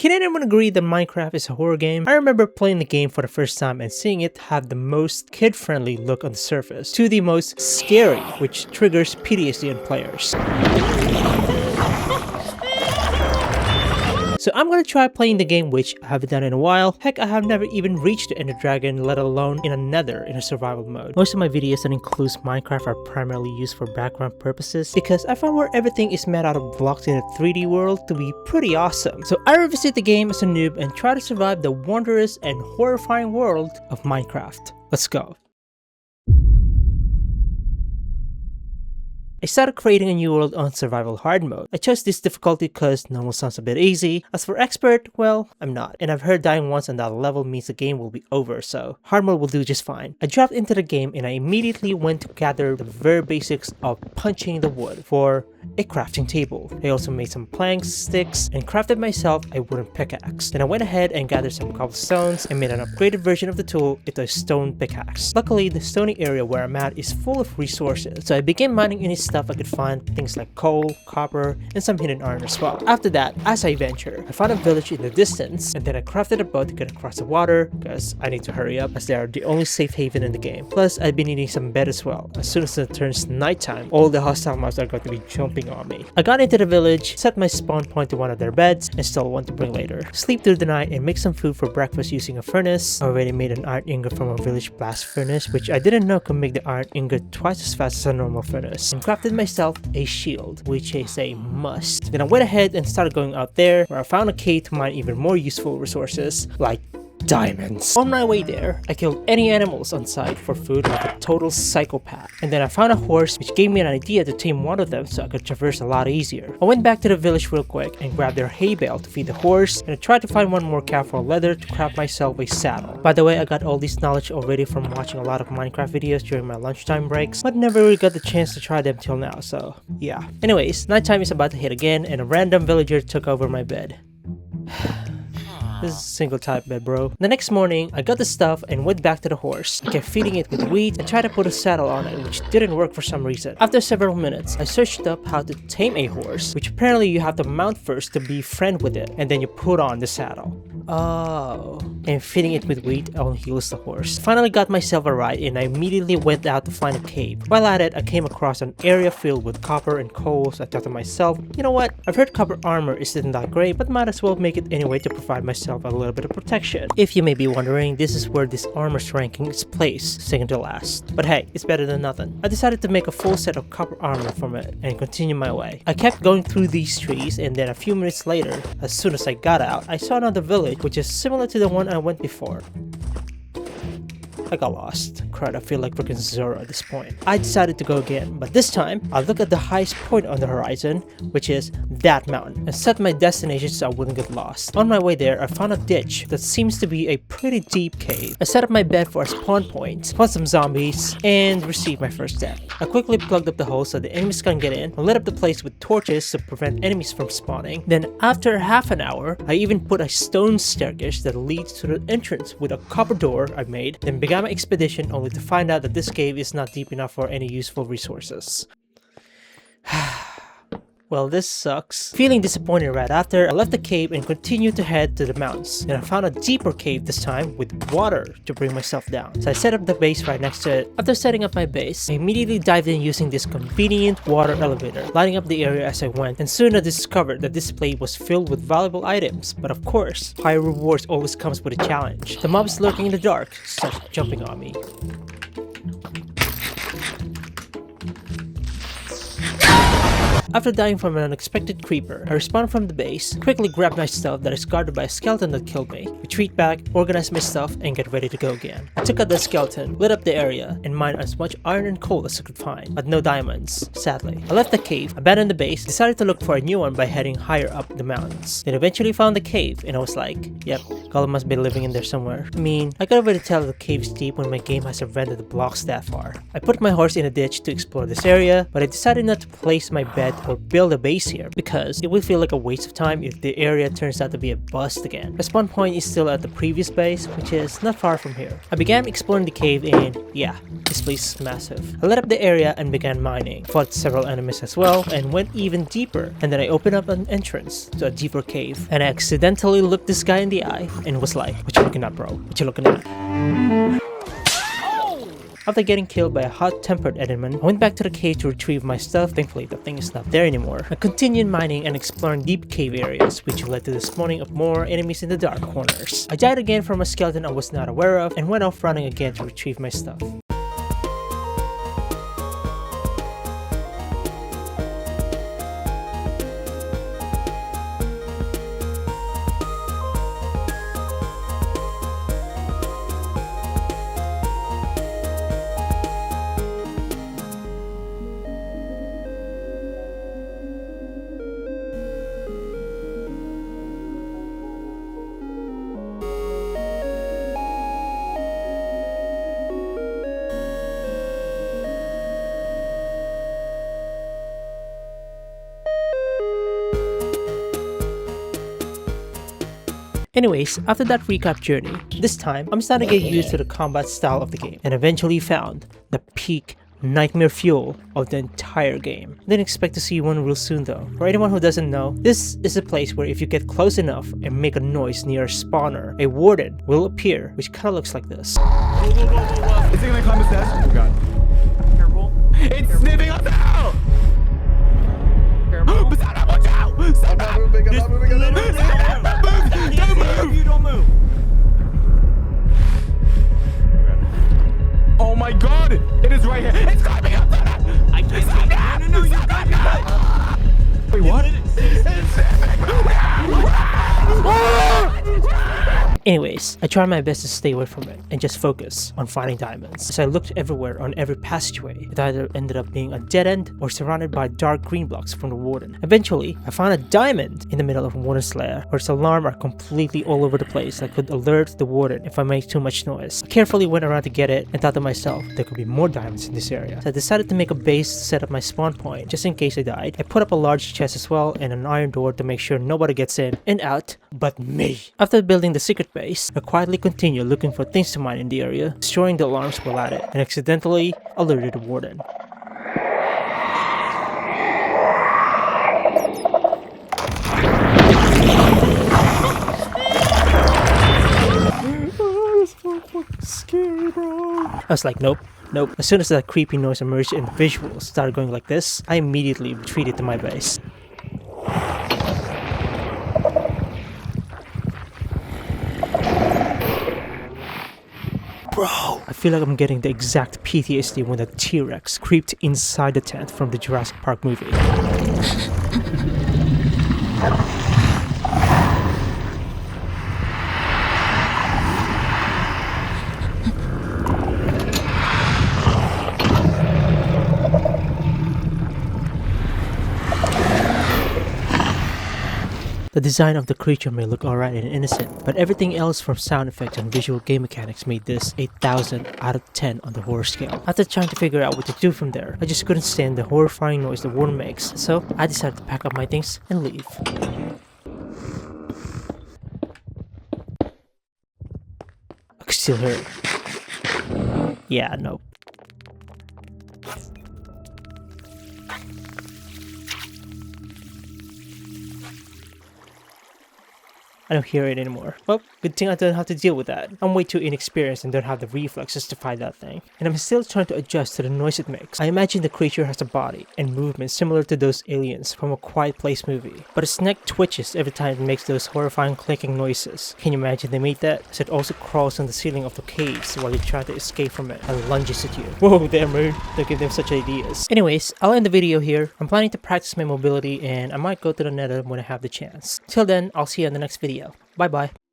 Can anyone agree that Minecraft is a horror game? I remember playing the game for the first time and seeing it have the most kid-friendly look on the surface to the most scary, which triggers PTSD in players. So I'm gonna try playing the game, which I haven't done in a while. Heck, I have never even reached the Ender Dragon, let alone in a nether in a survival mode. Most of my videos that includes Minecraft are primarily used for background purposes because I found where everything is made out of blocks in a 3D world to be pretty awesome. So I revisit the game as a noob and try to survive the wondrous and horrifying world of Minecraft. Let's go. I started creating a new world on survival hard mode. I chose this difficulty because normal sounds a bit easy. As for expert, well, I'm not. And I've heard dying once on that level means the game will be over, so hard mode will do just fine. I dropped into the game and I immediately went to gather the very basics of punching the wood for a crafting table. I also made some planks, sticks, and crafted myself a wooden pickaxe. Then I went ahead and gathered some cobblestones and made an upgraded version of the tool into a stone pickaxe. Luckily, the stony area where I'm at is full of resources, so I began mining any stuff I could find, things like coal, copper, and some hidden iron as well. After that, as I venture, I found a village in the distance, and then I crafted a boat to get across the water because I need to hurry up as they are the only safe haven in the game. Plus, I've been needing some bed as well. As soon as it turns nighttime, all the hostile mobs are going to be jumping on me. I got into the village, set my spawn point to one of their beds, and still one to bring later. Sleep through the night and make some food for breakfast using a furnace. I already made an iron ingot from a village blast furnace, which I didn't know could make the iron ingot twice as fast as a normal furnace. And crafted myself a shield, which is a must. Then I went ahead and started going out there, where I found a cave to mine even more useful resources, like diamonds. On my way there, I killed any animals on sight for food like a total psychopath. And then I found a horse, which gave me an idea to tame one of them so I could traverse a lot easier. I went back to the village real quick and grabbed their hay bale to feed the horse, and I tried to find one more cow for leather to craft myself a saddle. By the way, I got all this knowledge already from watching a lot of Minecraft videos during my lunchtime breaks, but never really got the chance to try them till now, so yeah. Anyways, nighttime is about to hit again, and a random villager took over my bed. This is a single type bed, bro. The next morning, I got the stuff and went back to the horse. I kept feeding it with wheat and tried to put a saddle on it, which didn't work for some reason. After several minutes, I searched up how to tame a horse, which apparently you have to mount first to be friend with it, and then you put on the saddle. Oh. And feeding it with wheat only heals the horse. Finally got myself a ride and I immediately went out to find a cave. While at it, I came across an area filled with copper and coal, so I thought to myself, you know what? I've heard copper armor isn't that great, but might as well make it anyway to provide myself a little bit of protection. If you may be wondering, this is where this armor's ranking is placed, second to last. But hey, it's better than nothing. I decided to make a full set of copper armor from it and continue my way. I kept going through these trees, and then a few minutes later, as soon as I got out, I saw another village which is similar to the one I went before. I got lost. Crud, I feel like freaking Zoro at this point. I decided to go again, but this time, I looked at the highest point on the horizon, which is that mountain, and set my destination so I wouldn't get lost. On my way there, I found a ditch that seems to be a pretty deep cave. I set up my bed for a spawn point, spawned some zombies, and received my first death. I quickly plugged up the hole so the enemies can't get in, and lit up the place with torches to prevent enemies from spawning. Then, after half an hour, I even put a stone staircase that leads to the entrance with a copper door I made, then began my expedition only to find out that this cave is not deep enough for any useful resources. Well, this sucks. Feeling disappointed right after, I left the cave and continued to head to the mountains. And I found a deeper cave this time with water to bring myself down. So I set up the base right next to it. After setting up my base, I immediately dived in using this convenient water elevator, lighting up the area as I went, and soon I discovered that this place was filled with valuable items. But of course, higher rewards always comes with a challenge. The mobs lurking in the dark start jumping on me. After dying from an unexpected creeper, I respawned from the base, quickly grabbed my stuff that is guarded by a skeleton that killed me, retreat back, organize my stuff, and get ready to go again. I took out the skeleton, lit up the area, and mined as much iron and coal as I could find, but no diamonds, sadly. I left the cave, abandoned the base, decided to look for a new one by heading higher up the mountains. Then eventually found the cave, and I was like, yep, Golem must be living in there somewhere. I mean, I could already tell the cave is deep when my game has rendered the blocks that far. I put my horse in a ditch to explore this area, but I decided not to place my bed or build a base here, because it would feel like a waste of time if the area turns out to be a bust again. My spawn point is still at the previous base, which is not far from here. I began exploring the cave and yeah, this place is massive. I lit up the area and began mining, fought several enemies as well, and went even deeper. And then I opened up an entrance to a deeper cave, and I accidentally looked this guy in the eye and was like, "What you looking at, bro? What you looking at?" After getting killed by a hot-tempered enderman, I went back to the cave to retrieve my stuff. Thankfully, the thing is not there anymore. I continued mining and exploring deep cave areas, which led to the spawning of more enemies in the dark corners. I died again from a skeleton I was not aware of and went off running again to retrieve my stuff. Anyways, after that recap journey, this time I'm starting to get used to the combat style of the game and eventually found the peak nightmare fuel of the entire game. Didn't expect to see one real soon though. For anyone who doesn't know, this is a place where if you get close enough and make a noise near a spawner, a warden will appear, which kind of looks like this. Whoa. Is it gonna climb the stairs? Oh god. Careful. It's sniffing us out! Careful. Basana, watch out! I'm not moving. Don't move. You don't move. Oh my god! It is right here! It's climbing up! I can't see. No, you got it. Wait, what? Anyways, I tried my best to stay away from it and just focus on finding diamonds. As I looked everywhere on every passageway, it either ended up being a dead end or surrounded by dark green blocks from the warden. Eventually, I found a diamond in the middle of a warden's lair, where its alarms are completely all over the place that could alert the warden if I make too much noise. I carefully went around to get it and thought to myself, there could be more diamonds in this area. So I decided to make a base to set up my spawn point, just in case I died. I put up a large chest as well and an iron door to make sure nobody gets in and out but me. After building the secret base, I quietly continued looking for things to mine in the area, destroying the alarms while at it, and accidentally alerted the warden. Scary, bro. I was like, nope. As soon as that creepy noise emerged and visuals started going like this, I immediately retreated to my base. Bro, I feel like I'm getting the exact PTSD when the T-Rex creeped inside the tent from the Jurassic Park movie. The design of the creature may look alright and innocent, but everything else from sound effects and visual game mechanics made this 8,000 out of 10 on the horror scale. After trying to figure out what to do from there, I just couldn't stand the horrifying noise the warden makes, so I decided to pack up my things and leave. I could still hear it. Yeah, no. I don't hear it anymore. Well, good thing I don't have to deal with that. I'm way too inexperienced and don't have the reflexes to fight that thing. And I'm still trying to adjust to the noise it makes. I imagine the creature has a body and movement similar to those aliens from a Quiet Place movie. But its neck twitches every time it makes those horrifying clicking noises. Can you imagine they made that? So it also crawls on the ceiling of the caves while you try to escape from it and lunges at you. Whoa, damn rude. Don't give them such ideas. Anyways, I'll end the video here. I'm planning to practice my mobility and I might go to the nether when I have the chance. Till then, I'll see you in the next video. Bye bye.